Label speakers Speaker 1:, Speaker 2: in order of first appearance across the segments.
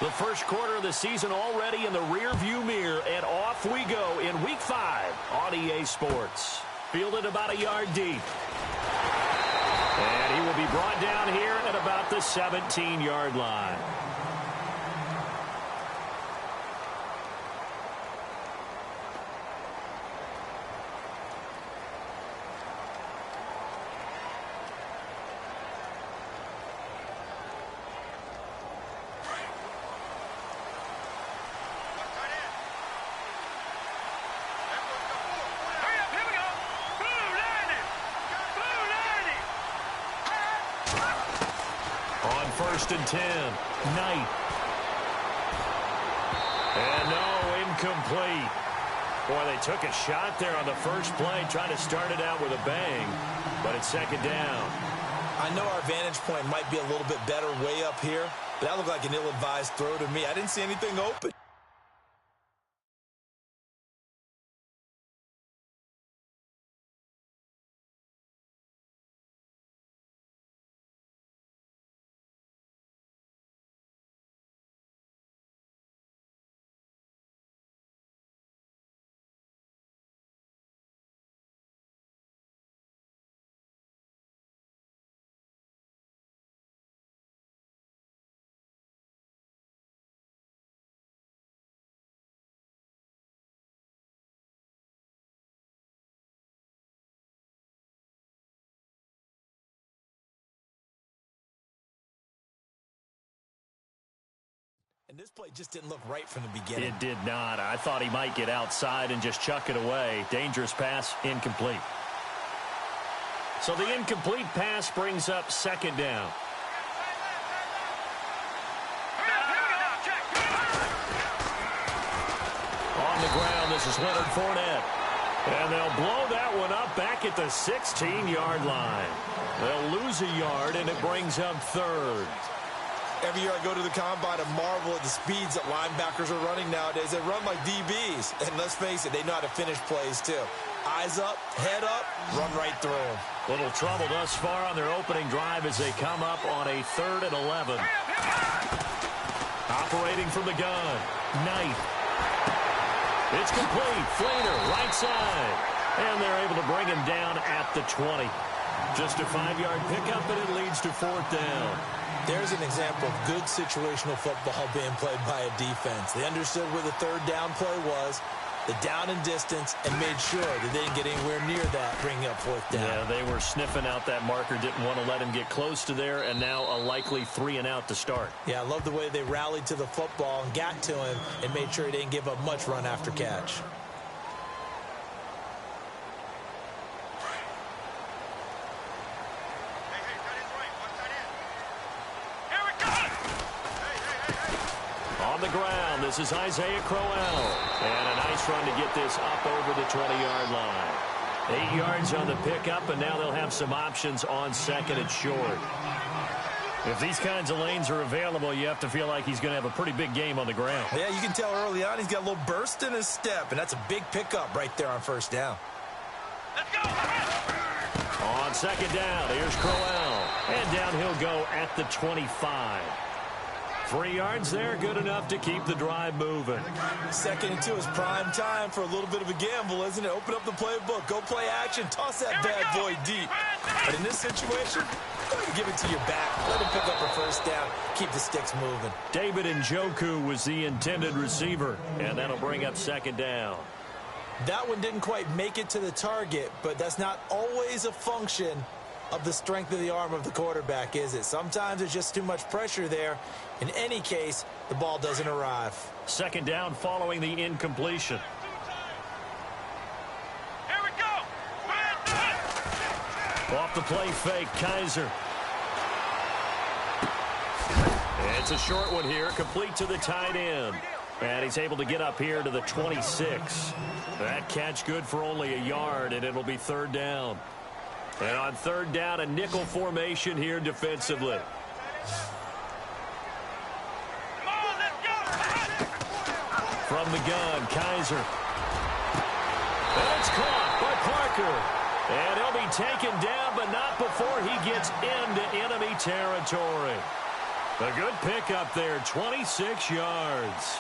Speaker 1: The first quarter of the season already in the rearview mirror, and off we go in Week 5 on EA Sports. Fielded about a yard deep. And he will be brought down here at about the 17-yard line. First and 10. Knight. And no, incomplete. Boy, they took a shot there on the first play, trying to start it out with a bang, but it's second down.
Speaker 2: I know our vantage point might be a little bit better way up here, but that looked like an ill-advised throw to me. I didn't see anything open. And this play just didn't look right from the beginning.
Speaker 1: It did not. I thought he might get outside and just chuck it away. Dangerous pass, incomplete. So the incomplete pass brings up second down. On the ground, this is Leonard Fournette. And they'll blow that one up back at the 16-yard line. They'll lose a yard, and it brings up third.
Speaker 2: Every year I go to the combine and marvel at the speeds that linebackers are running nowadays. They run like DBs. And let's face it, they know how to finish plays too. Eyes up, head up, run right through them.
Speaker 1: Little trouble thus far on their opening drive as they come up on a 3rd and 11. Operating from the gun. Knight. It's complete. Flater, right side. And they're able to bring him down at the 20. Just a 5-yard pickup, and it leads to 4th down.
Speaker 2: There's an example of good situational football being played by a defense. They understood where the 3rd down play was, the down and distance, and made sure that they didn't get anywhere near that, bringing up 4th down.
Speaker 1: Yeah, they were sniffing out that marker, didn't want to let him get close to there, and now a likely 3 and out to start.
Speaker 2: Yeah, I love the way they rallied to the football and got to him and made sure he didn't give up much run after catch.
Speaker 1: Ground. This is Isaiah Crowell. And a nice run to get this up over the 20-yard line. 8 yards on the pickup, and now they'll have some options on 2nd and short. If these kinds of lanes are available, you have to feel like he's going to have a pretty big game on the ground.
Speaker 2: Yeah, you can tell early on he's got a little burst in his step, and that's a big pickup right there on 1st down.
Speaker 1: Let's go! On 2nd down, here's Crowell. And down he'll go at the 25. 3 yards there, good enough to keep the drive moving.
Speaker 2: 2nd and 2 is prime time for a little bit of a gamble, isn't it? Open up the playbook, go play action, toss that bad boy deep. But in this situation, go ahead and give it to your back. Let him pick up a 1st down, keep the sticks moving.
Speaker 1: David Njoku was the intended receiver, and that'll bring up 2nd down.
Speaker 2: That one didn't quite make it to the target, but that's not always a function of the strength of the arm of the quarterback, is it? Sometimes there's just too much pressure there. In any case, the ball doesn't arrive.
Speaker 1: 2nd down following the incompletion.
Speaker 3: Here we go.
Speaker 1: Off the play fake, Kaiser. It's a short one here, complete to the tight end. And he's able to get up here to the 26. That catch good for only a yard, and it'll be 3rd down. And on 3rd down, a nickel formation here defensively. From the gun, Kaiser. And it's caught by Parker. And he'll be taken down, but not before he gets into enemy territory. A good pickup there, 26 yards.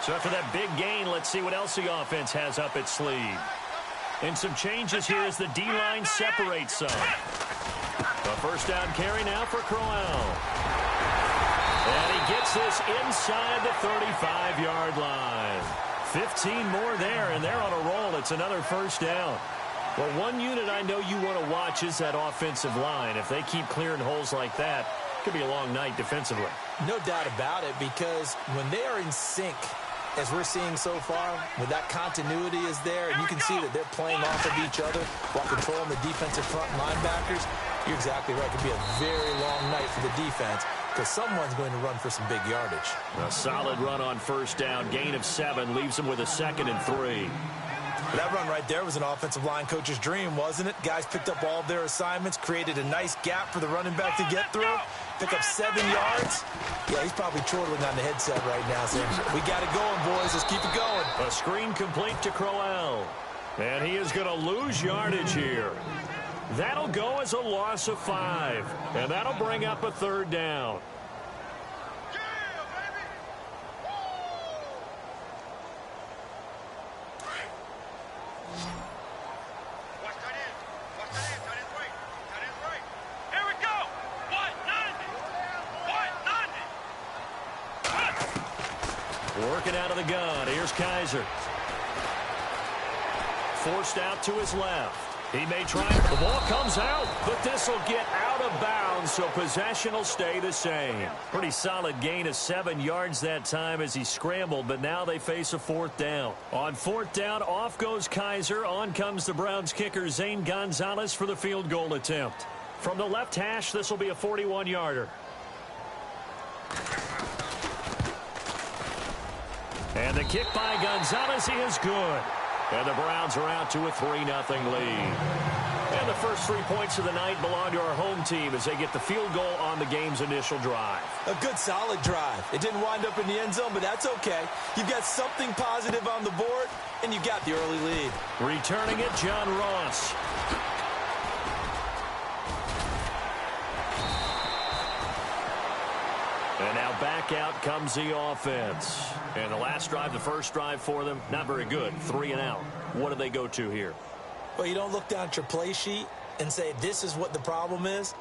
Speaker 1: So after that big gain, let's see what else the offense has up its sleeve. And some changes here as the D-line separates some. A first down carry now for Crowell. And he gets this inside the 35-yard line. 15 more there, and they're on a roll. It's another first down. Well, one unit I know you want to watch is that offensive line. If they keep clearing holes like that, it could be a long night defensively.
Speaker 2: No doubt about it, because when they are in sync, as we're seeing so far, when that continuity is there, and you can see that they're playing off of each other while controlling the defensive front linebackers, you're exactly right. It could be a very long night for the defense because someone's going to run for some big yardage.
Speaker 1: A solid run on first down. Gain of 7 leaves them with a 2nd and 3.
Speaker 2: That run right there was an offensive line coach's dream, wasn't it? Guys picked up all of their assignments, created a nice gap for the running back to get through, pick up 7 yards. Yeah, he's probably chortling on the headset right now saying, we got it going, boys. Let's keep it going.
Speaker 1: A screen complete to Crowell. And he is going to lose yardage here. That'll go as a loss of 5. And that'll bring up a 3rd down. Working out of the gun. Here's Kaiser. Forced out to his left. He may try. The ball comes out, but this will get out of bounds, so possession will stay the same. Pretty solid gain of 7 yards that time as he scrambled, but now they face a 4th down. On 4th down, off goes Kaiser. On comes the Browns kicker, Zane Gonzalez, for the field goal attempt. From the left hash, this will be a 41-yarder. And the kick by Gonzalez is good. And the Browns are out to a 3-0 lead. And the first 3 points of the night belong to our home team as they get the field goal on the game's initial drive.
Speaker 2: A good, solid drive. It didn't wind up in the end zone, but that's okay. You've got something positive on the board, and you got the early lead.
Speaker 1: Returning it, John Ross. And now back out comes the offense. And the last drive, the first drive for them, not very good. 3 and out. What do they go to here?
Speaker 2: Well, you don't look down at your play sheet and say, this is what the problem is.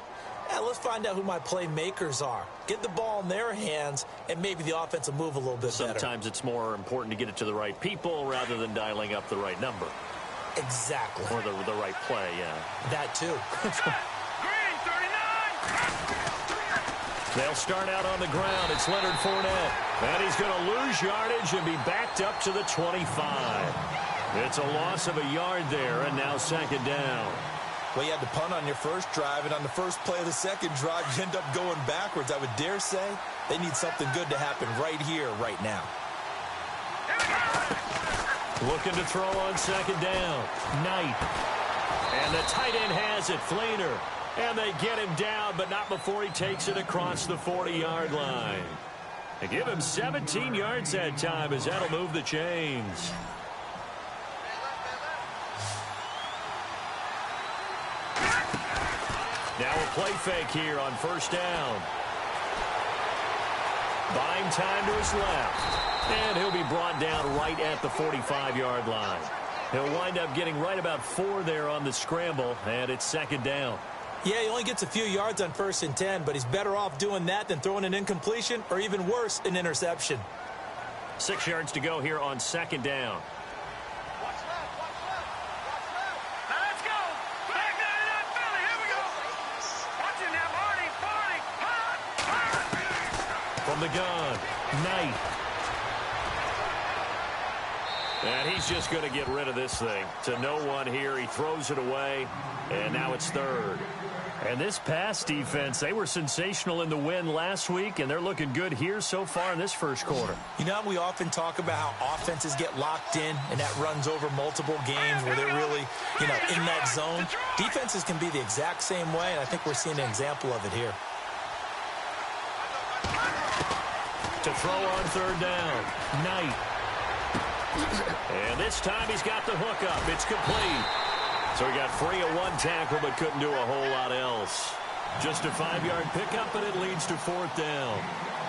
Speaker 2: Yeah, let's find out who my playmakers are. Get the ball in their hands, and maybe the offense will move a little bit better.
Speaker 1: Sometimes it's more important to get it to the right people rather than dialing up the right number.
Speaker 2: Exactly.
Speaker 1: Or the right play, yeah.
Speaker 2: That, too.
Speaker 3: Green, 39!
Speaker 1: They'll start out on the ground. It's Leonard Fournette. And he's going to lose yardage and be backed up to the 25. It's a loss of a yard there, and now 2nd down.
Speaker 2: Well, you had to punt on your first drive, and on the first play of the second drive, you end up going backwards. I would dare say they need something good to happen right here, right now.
Speaker 1: Looking to throw on 2nd down. Knight. And the tight end has it, Fleener. And they get him down, but not before he takes it across the 40-yard line. They give him 17 yards that time as that'll move the chains. Now a play fake here on first down. Buying time to his left. And he'll be brought down right at the 45-yard line. He'll wind up getting right about 4 there on the scramble, and it's 2nd down.
Speaker 2: Yeah, he only gets a few yards on 1st and 10, but he's better off doing that than throwing an incompletion or even worse, an interception.
Speaker 1: 6 yards to go here on 2nd down.
Speaker 3: Watch left, watch left, watch left. Now let's go. Back 99 Philly, here we go. Watch it now, Marty,
Speaker 1: From the gun, Knight. And he's just going to get rid of this thing. To no one here. He throws it away, and now it's 3rd. And this pass defense, they were sensational in the win last week, and they're looking good here so far in this first quarter.
Speaker 2: You know, we often talk about how offenses get locked in, and that runs over multiple games where they're really, in that zone. Defenses can be the exact same way, and I think we're seeing an example of it here.
Speaker 1: To throw on 3rd down, Knight. And this time he's got the hook up. It's complete. So he got free of one tackle but couldn't do a whole lot else. Just a 5-yard pickup, and it leads to 4th down.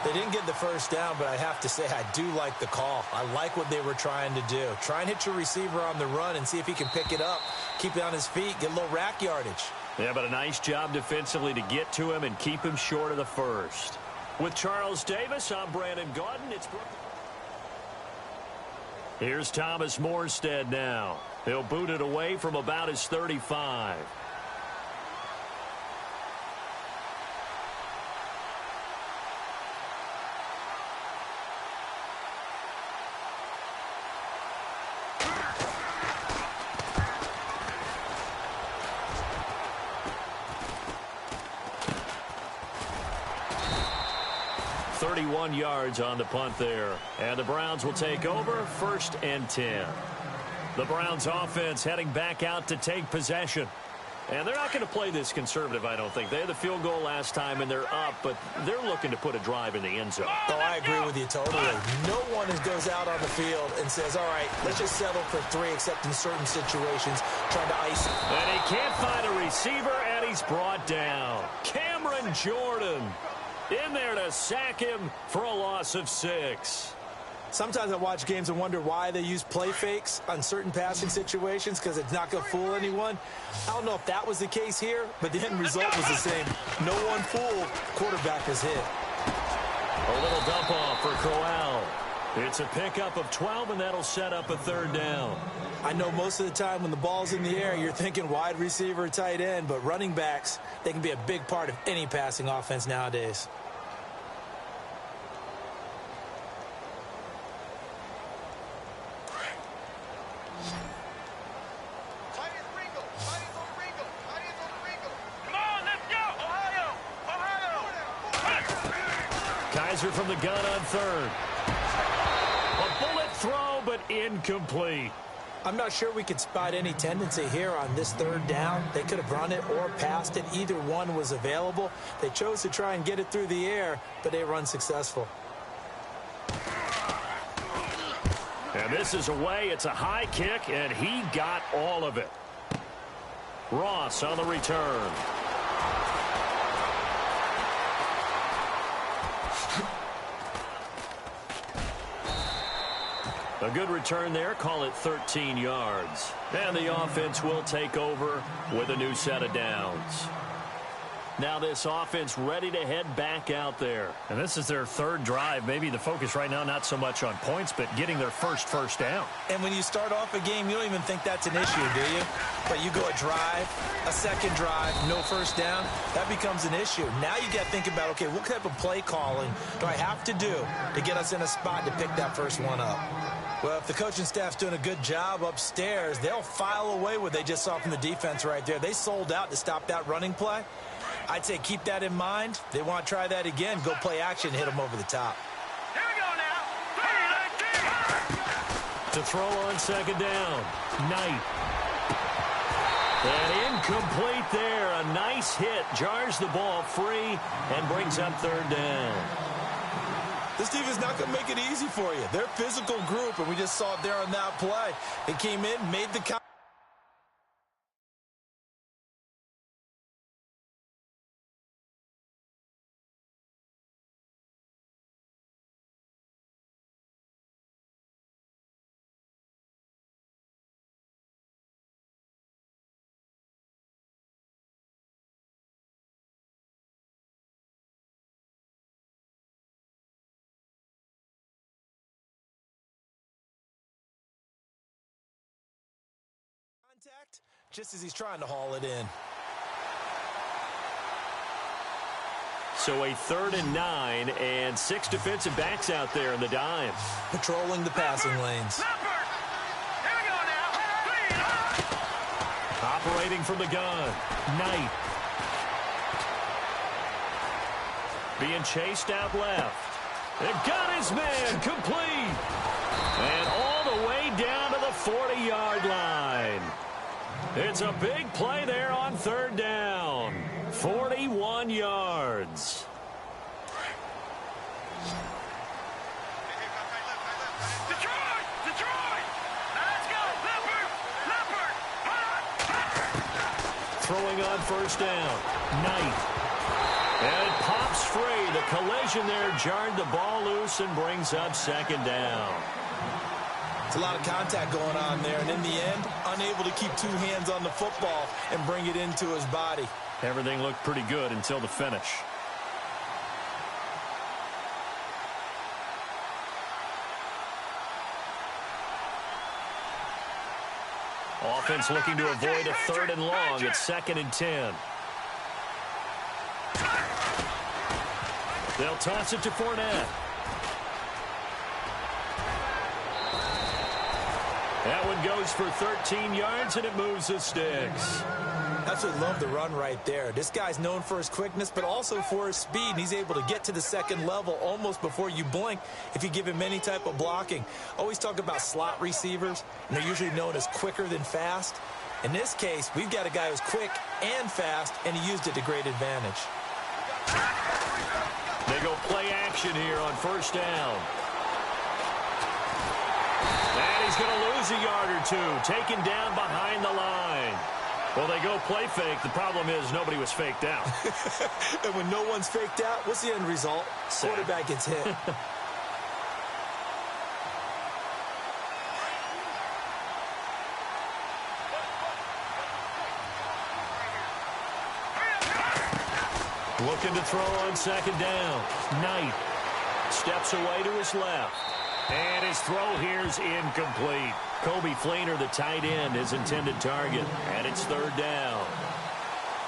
Speaker 2: They didn't get the first down, but I have to say I do like the call. I like what they were trying to do. Try and hit your receiver on the run and see if he can pick it up, keep it on his feet, get a little rack yardage.
Speaker 1: Yeah, but a nice job defensively to get to him and keep him short of the first. With Charles Davis, I'm Brandon Gaudin. Here's Thomas Morstead now. He'll boot it away from about his 35. Yards on the punt there. And the Browns will take over 1st and 10. The Browns offense heading back out to take possession. And they're not going to play this conservative, I don't think. They had the field goal last time, and they're up, but they're looking to put a drive in the end zone.
Speaker 2: Oh, I agree with you totally. No one goes out on the field and says, all right, let's just settle for 3, except in certain situations, trying to ice it.
Speaker 1: And he can't find a receiver, and he's brought down. Cameron Jordan in there to sack him for a loss of 6.
Speaker 2: Sometimes I watch games and wonder why they use play fakes on certain passing situations, because it's not going to fool anyone. I don't know if that was the case here, but the end result was the same. No one fooled. Quarterback is hit.
Speaker 1: A little dump off for Crowell. It's a pickup of 12, and that'll set up a 3rd down.
Speaker 2: I know most of the time when the ball's in the air, you're thinking wide receiver, tight end, but running backs, they can be a big part of any passing offense nowadays.
Speaker 1: Kaiser from the gun on 3rd. A bullet throw, but incomplete.
Speaker 2: I'm not sure we could spot any tendency here on this 3rd down. They could have run it or passed it. Either one was available. They chose to try and get it through the air, but they were unsuccessful.
Speaker 1: And this is away. It's a high kick, and he got all of it. Ross on the return. A good return there. Call it 13 yards. And the offense will take over with a new set of downs. Now this offense ready to head back out there.
Speaker 4: And this is their 3rd drive. Maybe the focus right now not so much on points, but getting their first down.
Speaker 2: And when you start off a game, you don't even think that's an issue, do you? But you go a drive, a 2nd drive, no 1st down, that becomes an issue. Now you got to think about, okay, what type of play calling do I have to do to get us in a spot to pick that first one up? Well, if the coaching staff's doing a good job upstairs, they'll file away what they just saw from the defense right there. They sold out to stop that running play. I'd say keep that in mind. They want to try that again. Go play action, hit them over the top.
Speaker 3: Here we go now.
Speaker 1: To throw on 2nd down. Knight. And incomplete there. A nice hit. Jars the ball free and brings up 3rd down.
Speaker 2: This defense is not going to make it easy for you. They're a physical group, and we just saw it there on that play. They came in, made the count. Just as he's trying to haul it in.
Speaker 1: So a 3rd and 9 and 6 defensive backs out there in the dime.
Speaker 2: Patrolling the passing lanes.
Speaker 3: Here we go now.
Speaker 1: Operating from the gun. Knight. Being chased out left. And got his man complete. And all the way down to the 40-yard line. It's a big play there on 3rd down. 41 yards.
Speaker 3: Detroit! Now let's go! Leopard!
Speaker 1: throwing on first down. Knight. And it pops free. The collision there jarred the ball loose and brings up second down.
Speaker 2: It's a lot of contact going on there, and in the end, unable to keep two hands on the football and bring it into his body.
Speaker 4: Everything looked pretty good until the finish. Offense looking to avoid a 3rd and long. It's 2nd and 10.
Speaker 1: They'll toss it to Fournette. That one goes for 13 yards, and it moves the sticks.
Speaker 2: Absolutely love the run right there. This guy's known for his quickness, but also for his speed. And he's able to get to the second level almost before you blink if you give him any type of blocking. Always talk about slot receivers, and they're usually known as quicker than fast. In this case, we've got a guy who's quick and fast, and he used it to great advantage.
Speaker 1: They go play action here on first down. And he's going to lose a yard or two, taken down behind the line. Well, they go play fake. The problem is nobody was faked out.
Speaker 2: And when no one's faked out, what's the end result? Quarterback gets hit.
Speaker 1: Looking to throw on second down. Knight steps away to his left. And his throw here's incomplete. Kobe Fleener, the tight end, his intended target. And it's 3rd down.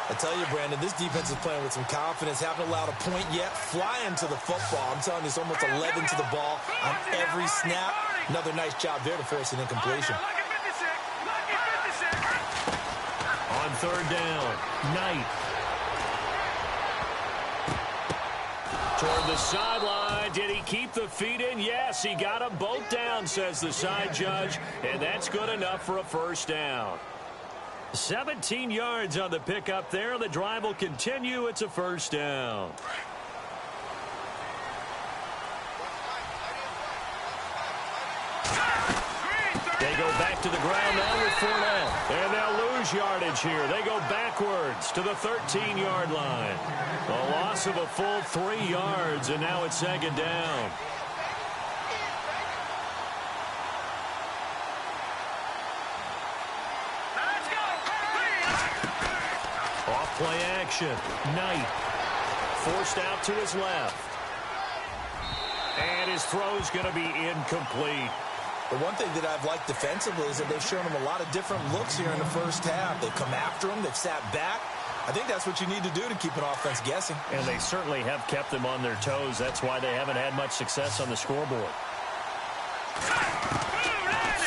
Speaker 2: I tell you, Brandon, this defense is playing with some confidence. Haven't allowed a point yet. Flying to the football. I'm telling you, it's almost 11 to the ball on every snap. Another nice job there to force an incompletion.
Speaker 1: On 3rd down, Knight. Toward the sideline. Did he keep the feet in? Yes, he got them both down, says the side judge. And that's good enough for a first down. 17 yards on the pickup there. The drive will continue. It's a first down. They go back to the ground now with Fournette. And they'll lose yardage here. They go backwards to the 13-yard line. A loss of a full 3 yards, and now it's second down. Off play action. Knight forced out to his left. And his throw's going to be incomplete.
Speaker 2: The one thing that I've liked defensively is that they've shown him a lot of different looks here in the first half. They've come after him. They've sat back. I think that's what you need to do to keep an offense guessing.
Speaker 4: And they certainly have kept them on their toes. That's why they haven't had much success on the scoreboard.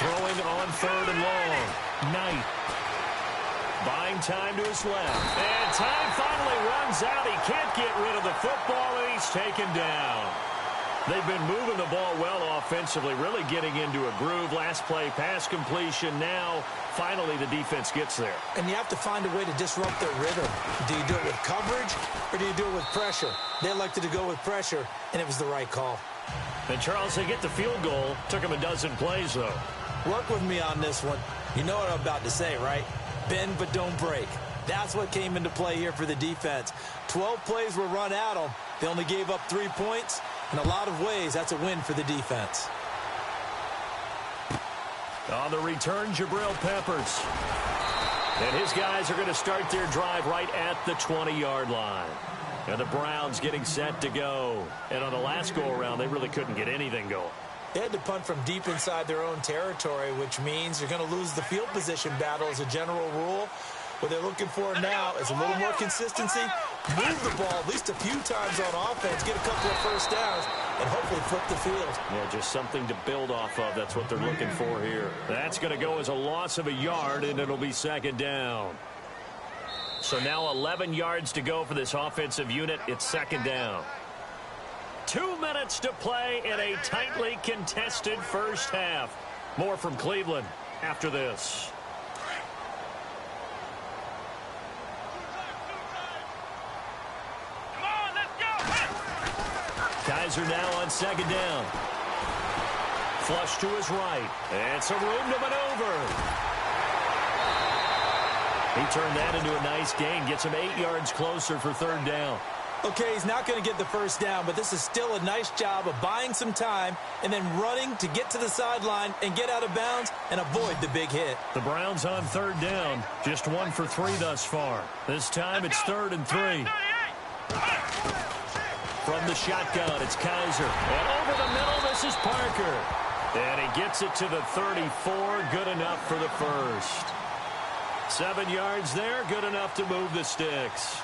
Speaker 1: Throwing on 3rd and long. Knight. Buying time to his left. And time finally runs out. He can't get rid of the football, and he's taken down. They've been moving the ball well offensively, really getting into a groove. Last play, pass completion. Now, finally, the defense gets there.
Speaker 2: And you have to find a way to disrupt their rhythm. Do you do it with coverage, or do you do it with pressure? They elected to go with pressure, and it was the right call.
Speaker 1: And, Charles, they get the field goal. Took them a dozen plays, though.
Speaker 2: Work with me on this one. You know what I'm about to say, right? Bend but don't break. That's what came into play here for the defense. 12 plays were run at them. They only gave up 3 points. In a lot of ways, that's a win for the defense.
Speaker 1: On the return, Jabril Peppers. And his guys are going to start their drive right at the 20-yard line. And the Browns getting set to go. And on the last go-around, they really couldn't get anything going.
Speaker 2: They had to punt from deep inside their own territory, which means you're going to lose the field position battle as a general rule. What they're looking for now is a little more consistency, move the ball at least a few times on offense, get a couple of first downs, and hopefully flip the field.
Speaker 1: Yeah, just something to build off of. That's what they're looking for here. That's going to go as a loss of a yard, and it'll be second down. So now 11 yards to go for this offensive unit. It's second down. 2 minutes to play in a tightly contested first half. More from Cleveland after this. Kaiser now on second down. Flush to his right. And some room to maneuver. He turned that into a nice gain, gets him 8 yards closer for third down.
Speaker 2: Okay, he's not going to get the first down, but this is still a nice job of buying some time and then running to get to the sideline and get out of bounds and avoid the big hit.
Speaker 1: The Browns on third down, just 1 for 3 thus far. This time it's 3rd and 3. From the shotgun, it's Kaiser. And over the middle, this is Parker. And he gets it to the 34, good enough for the first. 7 yards there, good enough to move the sticks.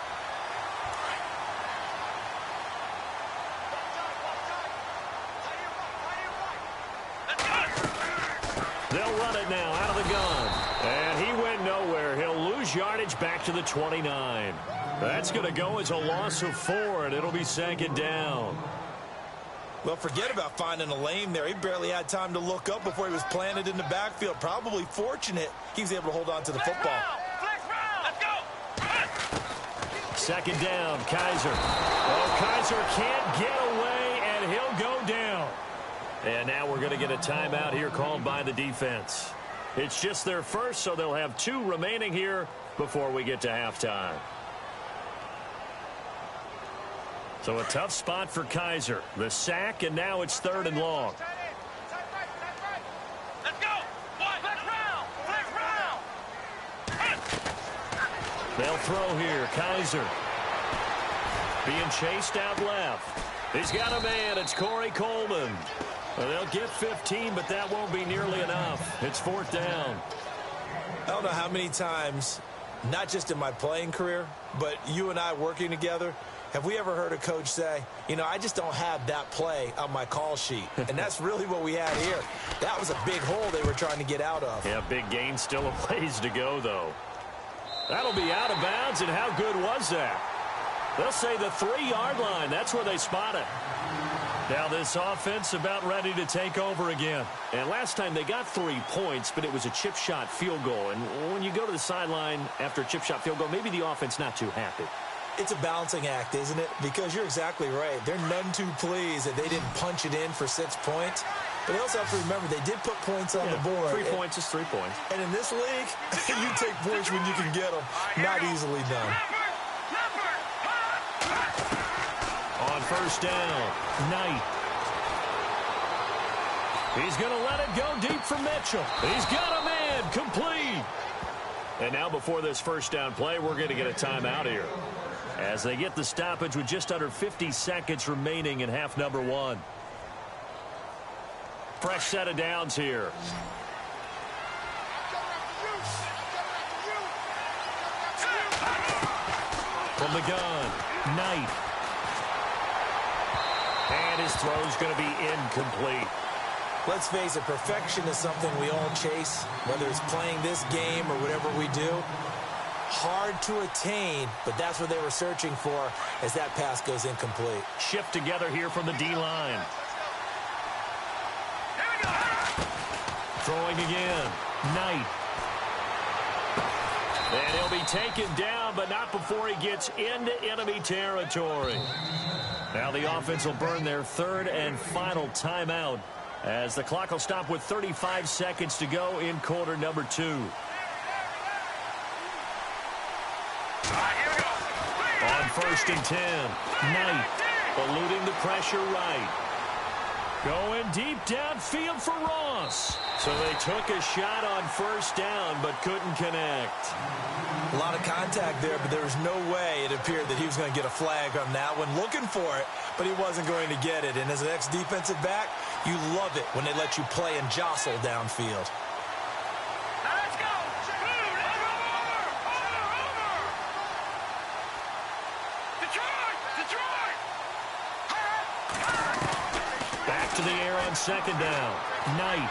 Speaker 1: They'll run it now out of the gun. And he went nowhere. He'll lose yardage back to the 29. That's going to go as a loss of 4, and it'll be 2nd down.
Speaker 2: Well, forget about finding a lane there. He barely had time to look up before he was planted in the backfield. Probably fortunate he was able to hold on to the football.
Speaker 3: Let's go.
Speaker 1: 2nd down, Kaiser. Oh, Kaiser can't get away, and he'll go down. And now we're going to get a timeout here called by the defense. It's just their first, so they'll have 2 remaining here before we get to halftime. So a tough spot for Kaiser. The sack, and now it's 3rd and long.
Speaker 3: Let's go. Flex round.
Speaker 1: They'll throw here. Kaiser being chased out left. He's got a man. It's Corey Coleman. Well, they'll get 15, but that won't be nearly enough. It's 4th down.
Speaker 2: I don't know how many times, not just in my playing career, but you and I working together, have we ever heard a coach say, you know, I just don't have that play on my call sheet. And that's really what we had here. That was a big hole they were trying to get out of.
Speaker 1: Yeah, big gain, still a ways to go, though. That'll be out of bounds, and how good was that? They'll say the 3-yard line. That's where they spot it. Now this offense about ready to take over again. And last time they got 3 points, but it was a chip shot field goal. And when you go to the sideline after a chip shot field goal, maybe the offense not too happy.
Speaker 2: It's a balancing act, isn't it? Because you're exactly right. They're none too pleased that they didn't punch it in for 6 points. But they also have to remember they did put points on the board.
Speaker 1: 3 points is 3 points.
Speaker 2: And in this league, you take points when you can get them. Not easily done.
Speaker 1: On 1st down, Knight. He's going to let it go deep for Mitchell. He's got a man, complete. And now before this 1st down play, we're going to get a timeout here, as they get the stoppage with just under 50 seconds remaining in half number 1. Fresh set of downs here. From the gun, Knight. And his throw's going to be incomplete.
Speaker 2: Let's face it, perfection is something we all chase, whether it's playing this game or whatever we do. Hard to attain, but that's what they were searching for as that pass goes incomplete.
Speaker 1: Shift together here from the D-line. Throwing again. Knight. And he'll be taken down, but not before he gets into enemy territory. Now the offense will burn their 3rd and final timeout, as the clock will stop with 35 seconds to go in quarter number 2. On 1st and 10, Knight eluding the pressure right. Going deep downfield for Ross. So they took a shot on 1st down, but couldn't connect.
Speaker 2: A lot of contact there, but there was no way it appeared that he was going to get a flag on that one. Looking for it, but he wasn't going to get it. And as an ex-defensive back, you love it when they let you play and jostle downfield.
Speaker 3: Let's go. Detroit.
Speaker 1: Back to the air on 2nd down. Knight.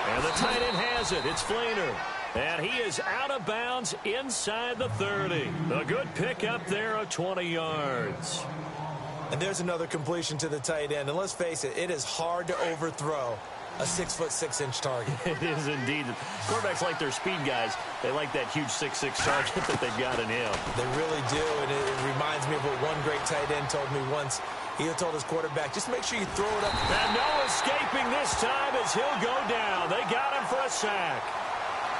Speaker 1: And the tight end has it. It's Flainer. And he is out of bounds inside the 30. A good pickup there of 20 yards.
Speaker 2: And there's another completion to the tight end. And let's face it, it is hard to overthrow a 6'6" target.
Speaker 1: It is indeed. Quarterbacks like their speed guys. They like that huge 6'6" target that they've got in him.
Speaker 2: They really do. And it reminds me of what one great tight end told me once. He told his quarterback, just make sure you throw it up.
Speaker 1: And no escaping this time as he'll go down. They got him for a sack.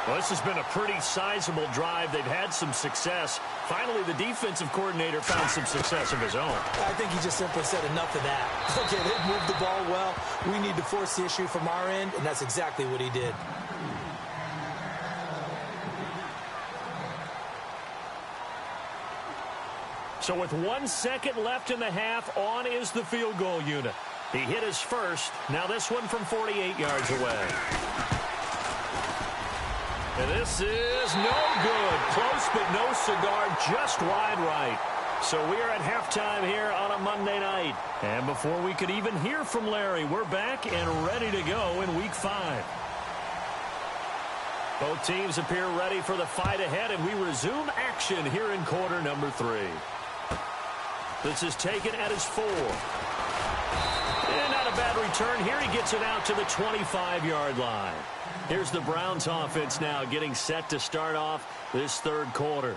Speaker 4: Well, this has been a pretty sizable drive. They've had some success. Finally, the defensive coordinator found some success of his own.
Speaker 2: I think he just simply said enough of that. Okay, they've moved the ball well. We need to force the issue from our end, and that's exactly what he did.
Speaker 4: So with 1 second left in the half, on is the field goal unit. He hit his first. Now this one from 48 yards away. And this is no good. Close, but no cigar, just wide right. So we are at halftime here on a Monday night. And before we could even hear from Larry, we're back and ready to go in Week 5. Both teams appear ready for the fight ahead, and we resume action here in quarter number 3. This is taken at his 4. And not a bad return here. He gets it out to the 25-yard line. Here's the Browns offense now getting set to start off this third quarter.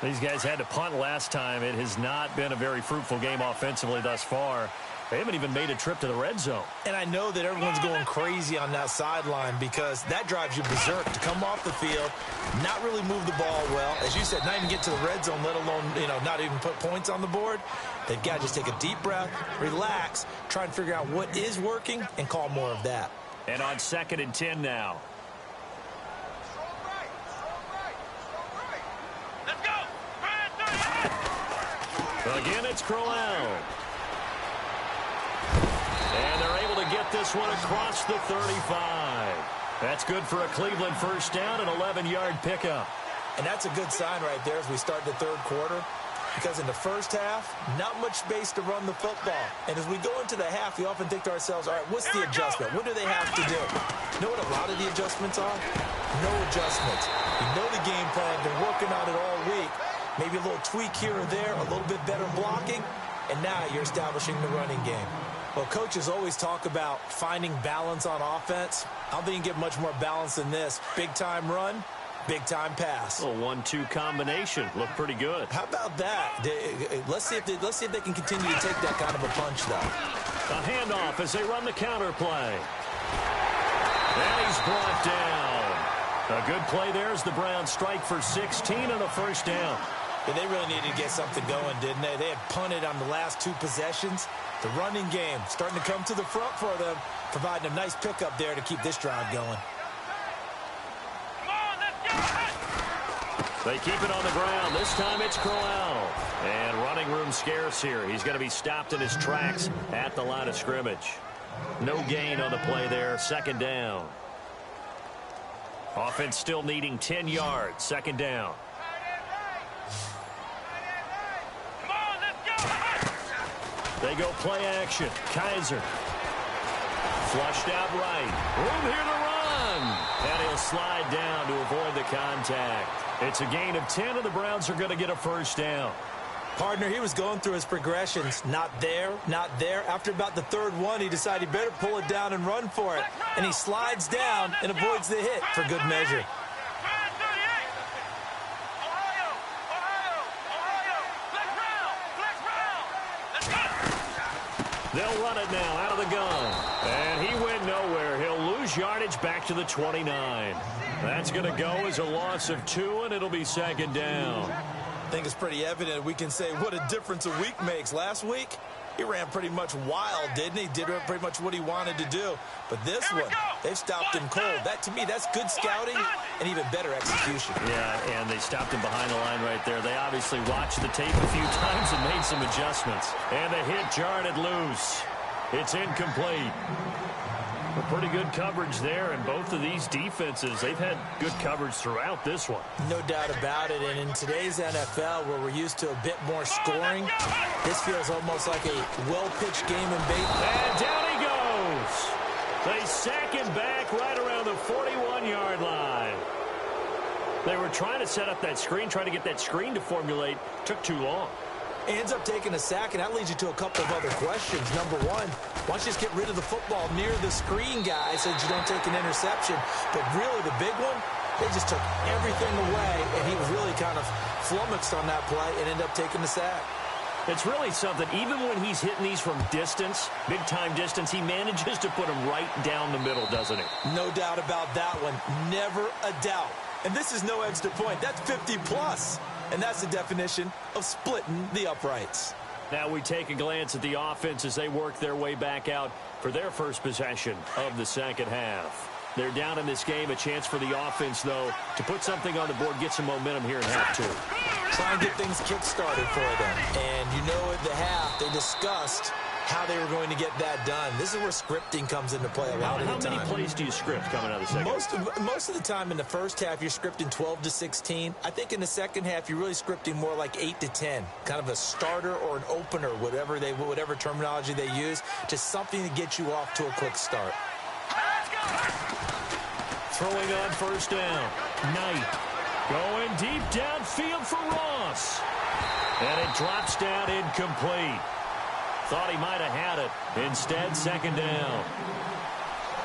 Speaker 4: These guys had to punt last time. It has not been a very fruitful game offensively thus far. They haven't even made a trip to the red zone.
Speaker 2: And I know that everyone's going crazy on that sideline because that drives you berserk to come off the field, not really move the ball well. As you said, not even get to the red zone, let alone, not even put points on the board. They've got to just take a deep breath, relax, try and figure out what is working, and call more of that.
Speaker 4: And on 2nd and 10 now.
Speaker 3: Let's go.
Speaker 4: Again, it's Crowell. And they're able to get this one across the 35. That's good for a Cleveland first down, an 11-yard pickup.
Speaker 2: And that's a good sign right there as we start the third quarter. Because in the first half, not much space to run the football. And as we go into the half, we often think to ourselves, all right, what's the adjustment? What do they have to do? You know what a lot of the adjustments are? No adjustments. You know the game plan, been working on it all week. Maybe a little tweak here or there, a little bit better blocking, and now you're establishing the running game. Well, coaches always talk about finding balance on offense. I don't think you can get much more balance than this. Big-time run, big-time pass.
Speaker 4: A 1-2 combination. Looked pretty good.
Speaker 2: How about that? Let's see if they can continue to take that kind of a punch, though.
Speaker 4: A handoff as they run the counter play. And he's brought down. A good play there as the Browns strike for 16 and a first down.
Speaker 2: Yeah, they really needed to get something going, didn't they? They had punted on the last 2 possessions. The running game starting to come to the front for them, providing a nice pickup there to keep this drive going.
Speaker 4: They keep it on the ground. This time it's Crowell. And running room scarce here. He's going to be stopped in his tracks at the line of scrimmage. No gain on the play there. 2nd down. Offense still needing 10 yards. 2nd down. They go play action. Kaiser. Flushed out right. Room here to run. And he'll slide down to avoid the contact. It's a gain of 10, and the Browns are going to get a first down.
Speaker 2: Partner, he was going through his progressions. Not there, not there. After about the 3rd one, he decided he better pull it down and run for it. And he slides down and avoids the hit for good measure.
Speaker 4: They'll run it now out of the gun. And he went nowhere. He'll lose yardage back to the 29. That's going to go as a loss of 2, and it'll be 2nd down.
Speaker 2: I think it's pretty evident we can say what a difference a week makes. Last week, he ran pretty much wild, didn't he? Did pretty much what he wanted to do. But this one, they've stopped him cold. That, to me, that's good scouting and even better execution.
Speaker 4: Yeah, and they stopped him behind the line right there. They obviously watched the tape a few times and made some adjustments. And the hit jarred it loose. It's incomplete. A pretty good coverage there, and both of these defenses, they've had good coverage throughout this one.
Speaker 2: No doubt about it, and in today's NFL, where we're used to a bit more scoring, this feels almost like a well-pitched game in baseball.
Speaker 4: And down he goes. They sack him back right around the 41-yard line. They were trying to set up that screen, trying to get that screen to formulate. Took too long.
Speaker 2: He ends up taking a sack, and that leads you to a couple of other questions. Number one, why don't you just get rid of the football near the screen guy so that you don't take an interception? But really, the big one, they just took everything away, and he was really kind of flummoxed on that play and ended up taking the sack.
Speaker 1: It's really something. Even when he's hitting these from distance, big-time distance, he manages to put them right down the middle, doesn't he?
Speaker 2: No doubt about that one. Never a doubt. And this is no extra point. That's 50+. And that's the definition of splitting the uprights.
Speaker 1: Now we take a glance at the offense as they work their way back out for their first possession of the second half. They're down in this game. A chance for the offense, though, to put something on the board, get some momentum here in half two.
Speaker 2: Try and get things kick-started for them. And you know at the half, they discussed how they were going to get that done. This is where scripting comes into play a lot of the time.
Speaker 1: How many plays do you script coming out of the second?
Speaker 2: Most of the time in the first half, you're scripting 12 to 16. I think in the second half, you're really scripting more like 8 to 10. Kind of a starter or an opener, whatever terminology they use. Just something to get you off to a quick start.
Speaker 1: Throwing on first down. Knight going deep downfield for Ross. And it drops down incomplete. Thought he might have had it. Instead, second down.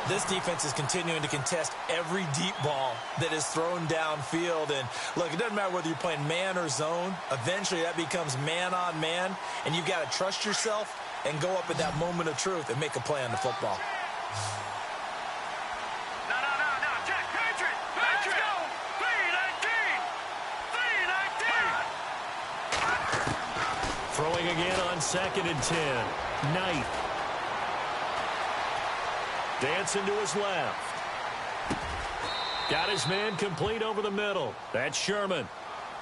Speaker 2: This defense is continuing to contest every deep ball that is thrown downfield. And, look, it doesn't matter whether you're playing man or zone. Eventually, that becomes man on man. And you've got to trust yourself and go up at that moment of truth and make a play on the football.
Speaker 1: Throwing again on 2nd and 10. Knight. Dancing to his left. Got his man complete over the middle. That's Sherman.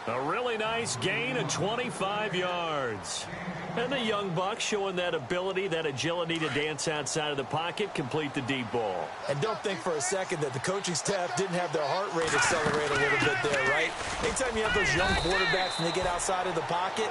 Speaker 1: A really nice gain of 25 yards. And the young buck showing that ability, that agility to dance outside of the pocket, complete the deep ball.
Speaker 2: And don't think for a second that the coaching staff didn't have their heart rate accelerate a little bit there, right? Anytime you have those young quarterbacks and they get outside of the pocket,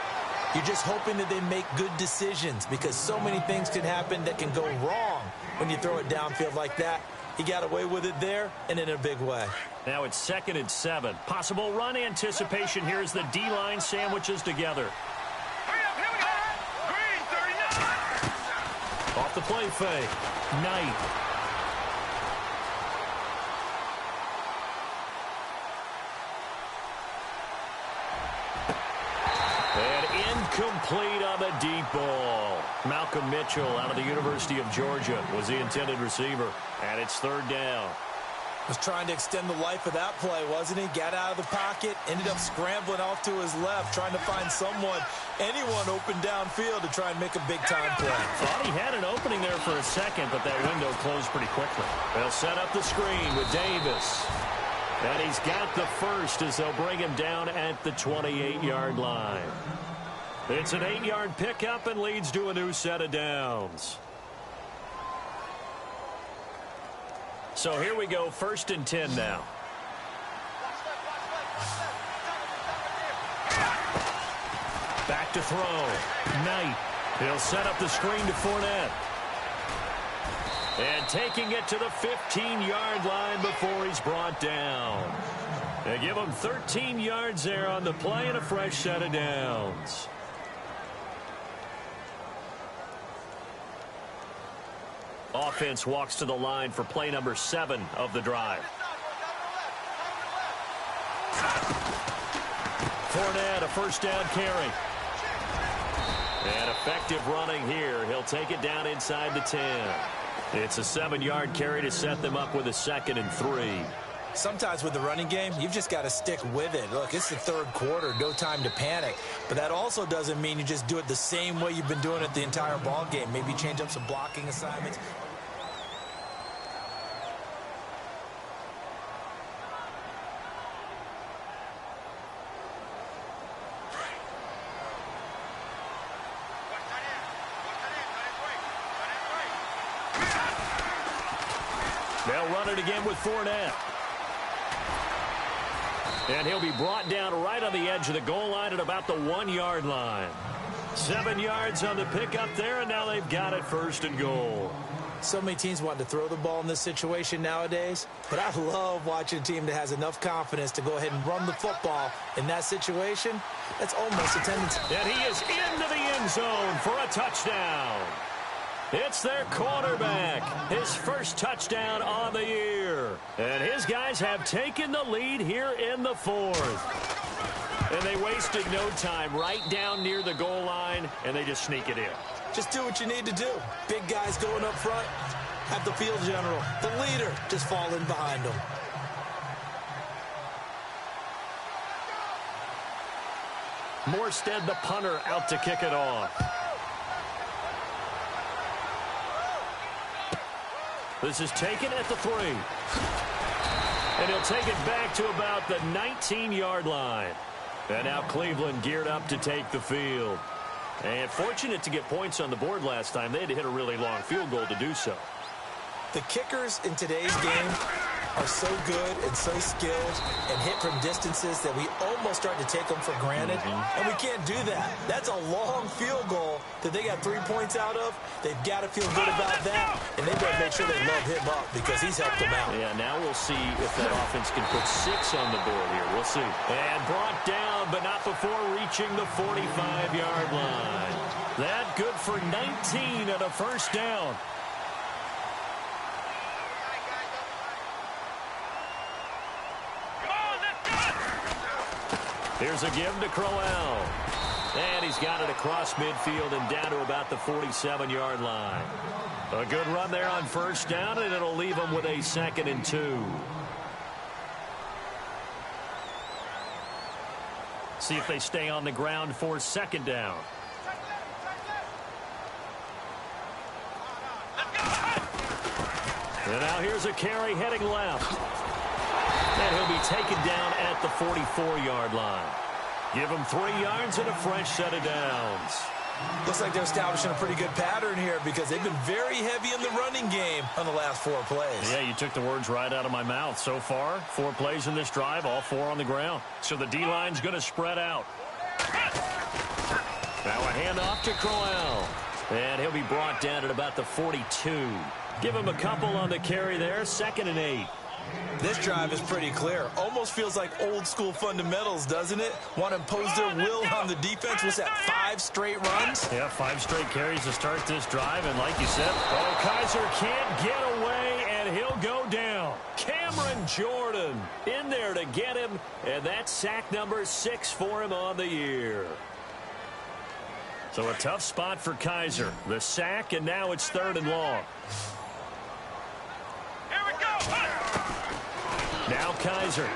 Speaker 2: you're just hoping that they make good decisions because so many things can happen that can go wrong when you throw it downfield like that. He got away with it there and in a big way.
Speaker 1: Now it's 2nd and 7. Possible run anticipation here as the D-line sandwiches together.
Speaker 3: Green 39.
Speaker 1: Off the play fake. Knight. Complete on the deep ball. Malcolm Mitchell out of the University of Georgia was the intended receiver. And it's 3rd down.
Speaker 2: Was trying to extend the life of that play, wasn't he? Got out of the pocket, ended up scrambling off to his left, trying to find anyone open downfield to try and make a big-time play.
Speaker 1: Thought he had an opening there for a second, but that window closed pretty quickly. They'll set up the screen with Davis. And he's got the first as they'll bring him down at the 28-yard line. It's an 8-yard pickup and leads to a new set of downs. So here we go, 1st and 10 now. Back to throw. Knight. He'll set up the screen to Fournette. And taking it to the 15-yard line before he's brought down. They give him 13 yards there on the play and a fresh set of downs. Offense walks to the line for play number 7 of the drive. Fournette, a first down carry. And effective running here. He'll take it down inside the 10. It's a 7-yard carry to set them up with a 2nd and 3.
Speaker 2: Sometimes with the running game, you've just got to stick with it. Look, it's the 3rd quarter, no time to panic. But that also doesn't mean you just do it the same way you've been doing it the entire ball game. Maybe change up some blocking assignments.
Speaker 1: They'll run it again with Fournette. And he'll be brought down right on the edge of the goal line at about the 1-yard line. 7 yards on the pickup there, and now they've got it 1st and goal.
Speaker 2: So many teams want to throw the ball in this situation nowadays, but I love watching a team that has enough confidence to go ahead and run the football in that situation. That's almost a tendency.
Speaker 1: And he is into the end zone for a touchdown. It's their quarterback, his first touchdown on the year. And his guys have taken the lead here in the 4th. And they wasted no time right down near the goal line, and they just sneak it in.
Speaker 2: Just do what you need to do. Big guys going up front. Have the field general, the leader, just fall in behind them.
Speaker 1: Morstead, the punter, out to kick it off. This is taken at the 3. And he'll take it back to about the 19-yard line. And now Cleveland geared up to take the field. And fortunate to get points on the board last time. They had to hit a really long field goal to do so.
Speaker 2: The kickers in today's game are so good and so skilled and hit from distances that we almost start to take them for granted. And we can't do that. That's a long field goal that they got 3 points out of. They've got to feel good about that. And they better make sure they love him up because he's helped them out.
Speaker 1: Yeah, now we'll see if that offense can put 6 on the board here. We'll see. And brought down, but not before reaching the 45-yard line. That good for 19 and a first down. Here's a give to Crowell. And he's got it across midfield and down to about the 47-yard line. A good run there on first down, and it'll leave him with a 2nd and 2. See if they stay on the ground for 2nd down. And now here's a carry heading left. And he'll be taken down at the 44-yard line. Give him 3 yards and a fresh set of downs.
Speaker 2: Looks like they're establishing a pretty good pattern here because they've been very heavy in the running game on the last 4 plays.
Speaker 1: Yeah, you took the words right out of my mouth. So far, 4 plays in this drive, all 4 on the ground. So the D-line's going to spread out. Now a handoff to Crowell. And he'll be brought down at about the 42. Give him a couple on the carry there, 2nd and 8.
Speaker 2: This drive is pretty clear. Almost feels like old-school fundamentals, doesn't it? Want to impose their will on the defense. What's that, 5 straight runs?
Speaker 1: Yeah, 5 straight carries to start this drive. And like you said, Kaiser can't get away, and he'll go down. Cameron Jordan in there to get him, and that's sack number 6 for him on the year. So a tough spot for Kaiser. The sack, and now it's 3rd and long. Now Kaiser.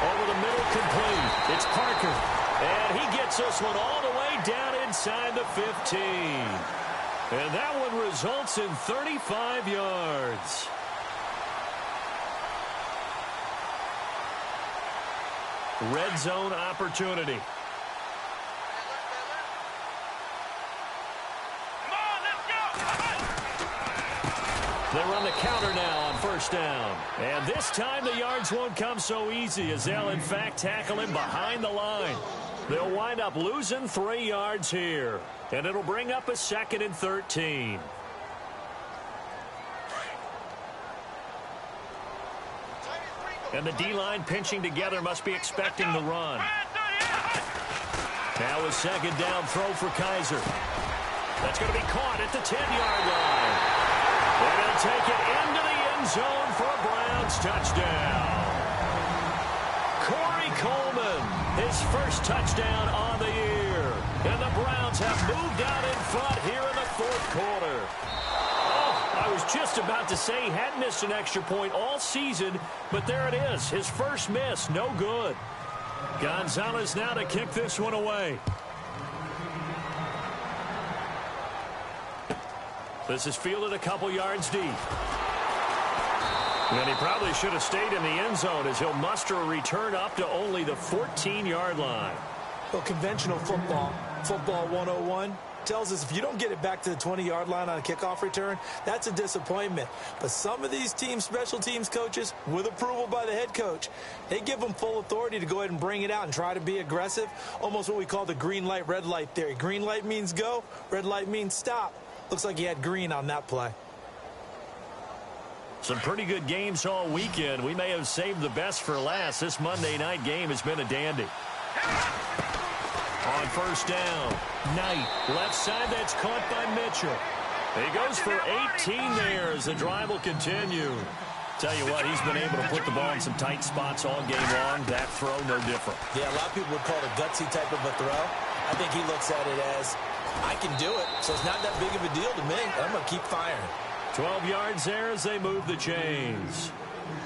Speaker 1: Over the middle, complete. It's Parker. And he gets this one all the way down inside the 15. And that one results in 35 yards. Red zone opportunity. They run the counter now on first down. And this time the yards won't come so easy as they'll, in fact, tackle him behind the line. They'll wind up losing 3 yards here. And it'll bring up a 2nd and 13. And the D-line pinching together must be expecting the run. Now a 2nd down throw for Kaiser. That's going to be caught at the 10-yard line. And he'll take it into the end zone for a Browns touchdown. Corey Coleman, his first touchdown on the year. And the Browns have moved out in front here in the 4th quarter. Oh, I was just about to say he hadn't missed an extra point all season, but there it is. His first miss, no good. Gonzalez now to kick this one away. This is fielded a couple yards deep. And he probably should have stayed in the end zone as he'll muster a return up to only the 14-yard line.
Speaker 2: Well, conventional football 101, tells us if you don't get it back to the 20-yard line on a kickoff return, that's a disappointment. But some of these team special teams coaches, with approval by the head coach, they give them full authority to go ahead and bring it out and try to be aggressive, almost what we call the green light, red light theory. Green light means go, red light means stop. Looks like he had green on that play.
Speaker 1: Some pretty good games all weekend. We may have saved the best for last. This Monday night game has been a dandy. On first down, Knight, left side, that's caught by Mitchell. He goes for 18 there as the drive will continue.
Speaker 4: Tell you what, he's been able to put the ball in some tight spots all game long. That throw, no different.
Speaker 2: Yeah, a lot of people would call it a gutsy type of a throw. I think he looks at it as, I can do it, so it's not that big of a deal to me. I'm going to keep firing.
Speaker 4: 12 yards there as they move the chains.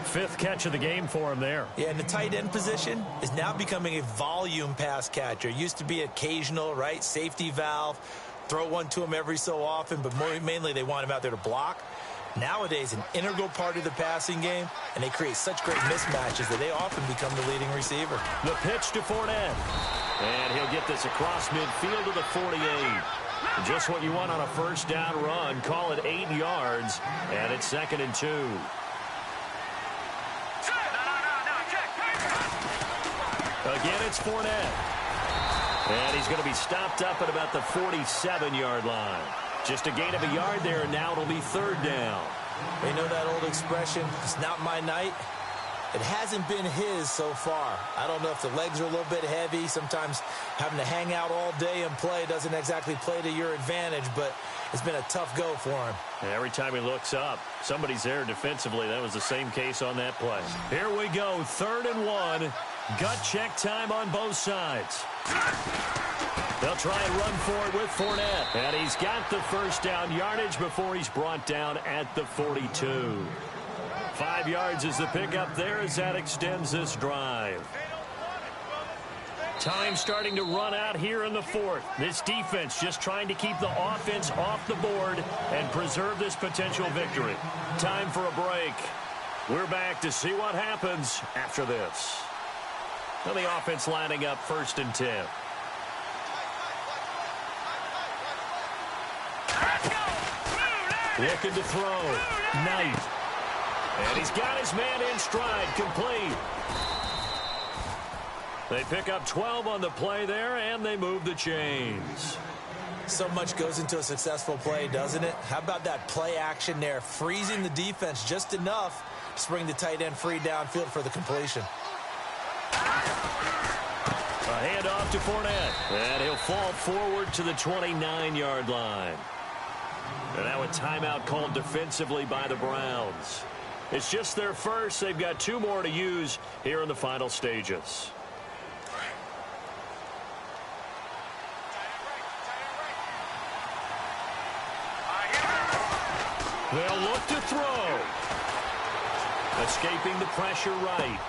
Speaker 4: 5th catch of the game for him there.
Speaker 2: Yeah, and the tight end position is now becoming a volume pass catcher. It used to be occasional, right? Safety valve. Throw one to him every so often, but mainly they want him out there to block. Nowadays, an integral part of the passing game, and they create such great mismatches that they often become the leading receiver.
Speaker 4: The pitch to Fournette. And he'll get this across midfield to the 48. Just what you want on a first down run. Call it 8 yards, and it's 2nd and 2. Again, it's Fournette. And he's going to be stopped up at about the 47-yard line. Just a gain of a yard there, and now it'll be 3rd down.
Speaker 2: They know that old expression, it's not my night. It hasn't been his so far. I don't know if the legs are a little bit heavy. Sometimes having to hang out all day and play doesn't exactly play to your advantage, but it's been a tough go for him.
Speaker 4: And every time he looks up, somebody's there defensively. That was the same case on that play. Here we go, 3rd and 1. Gut check time on both sides. They'll try and run for it with Fournette. And he's got the first down yardage before he's brought down at the 42. 5 yards is the pickup there as that extends this drive. Time starting to run out here in the 4th. This defense just trying to keep the offense off the board and preserve this potential victory. Time for a break. We're back to see what happens after this. Well, the offense lining up 1st and 10. Looking to throw. Knight. And he's got his man in stride. Complete. They pick up 12 on the play there, and they move the chains.
Speaker 2: So much goes into a successful play, doesn't it? How about that play action there? Freezing the defense just enough to bring the tight end free downfield for the completion.
Speaker 4: A handoff to Fournette. And he'll fall forward to the 29-yard line. And now a timeout called defensively by the Browns. It's just their first. They've got 2 more to use here in the final stages. They'll look to throw. Escaping the pressure right.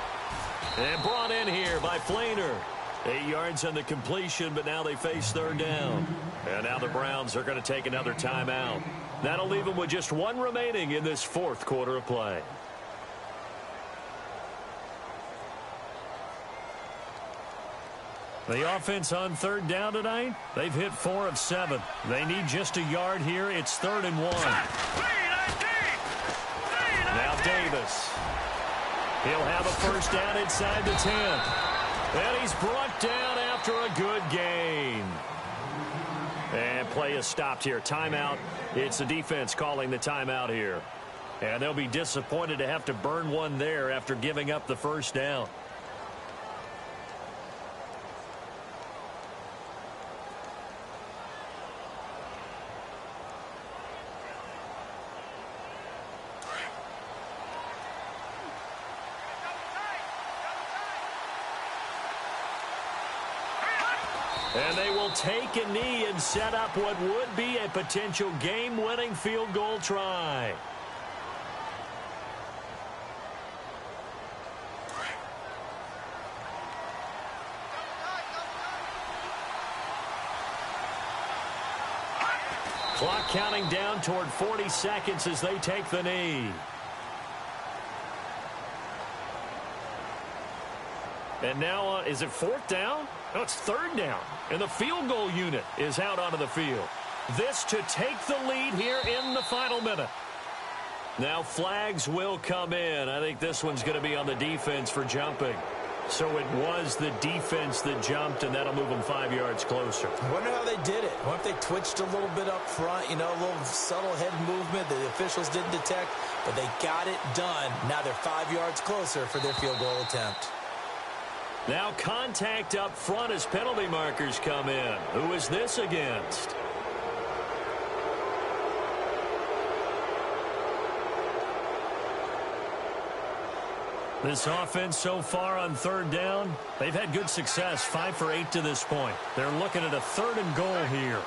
Speaker 4: And brought in here by Flainer. 8 yards on the completion, but now they face 3rd down. And now the Browns are going to take another timeout. That'll leave them with just 1 remaining in this 4th quarter of play. The offense on 3rd down tonight, they've hit 4 of 7. They need just a yard here. It's 3rd and 1. Now Davis. He'll have a first down inside the 10. And he's brought down after a good gain. And play is stopped here. Timeout. It's the defense calling the timeout here. And they'll be disappointed to have to burn one there after giving up the first down. And they will take a knee and set up what would be a potential game-winning field goal try. Clock counting down toward 40 seconds as they take the knee. And now, is it 4th down? No, it's 3rd down. And the field goal unit is out onto the field. This to take the lead here in the final minute. Now flags will come in. I think this one's going to be on the defense for jumping. So it was the defense that jumped, and that'll move them 5 yards closer.
Speaker 2: I wonder how they did it. I wonder if they twitched a little bit up front, you know, a little subtle head movement that the officials didn't detect, but they got it done. Now they're 5 yards closer for their field goal attempt.
Speaker 4: Now contact up front as penalty markers come in. Who is this against?
Speaker 1: This offense so far on third down, they've had good success, 5 for 8 to this point. They're looking at a 3rd and goal here.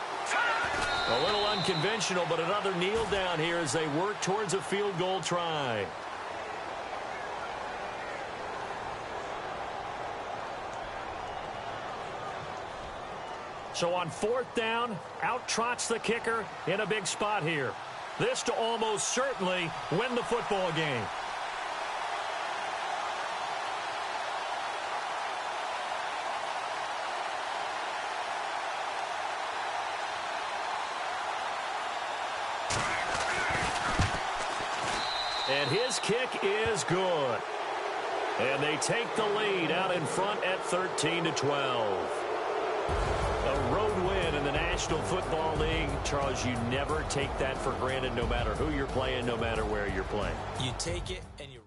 Speaker 1: A little unconventional, but another kneel down here as they work towards a field goal try. So on 4th down, out trots the kicker in a big spot here. This to almost certainly win the football game. And his kick is good. And they take the lead out in front at 13-12. A road win in the National Football League. Charles, you never take that for granted no matter who you're playing, no matter where you're playing.
Speaker 2: You take it and you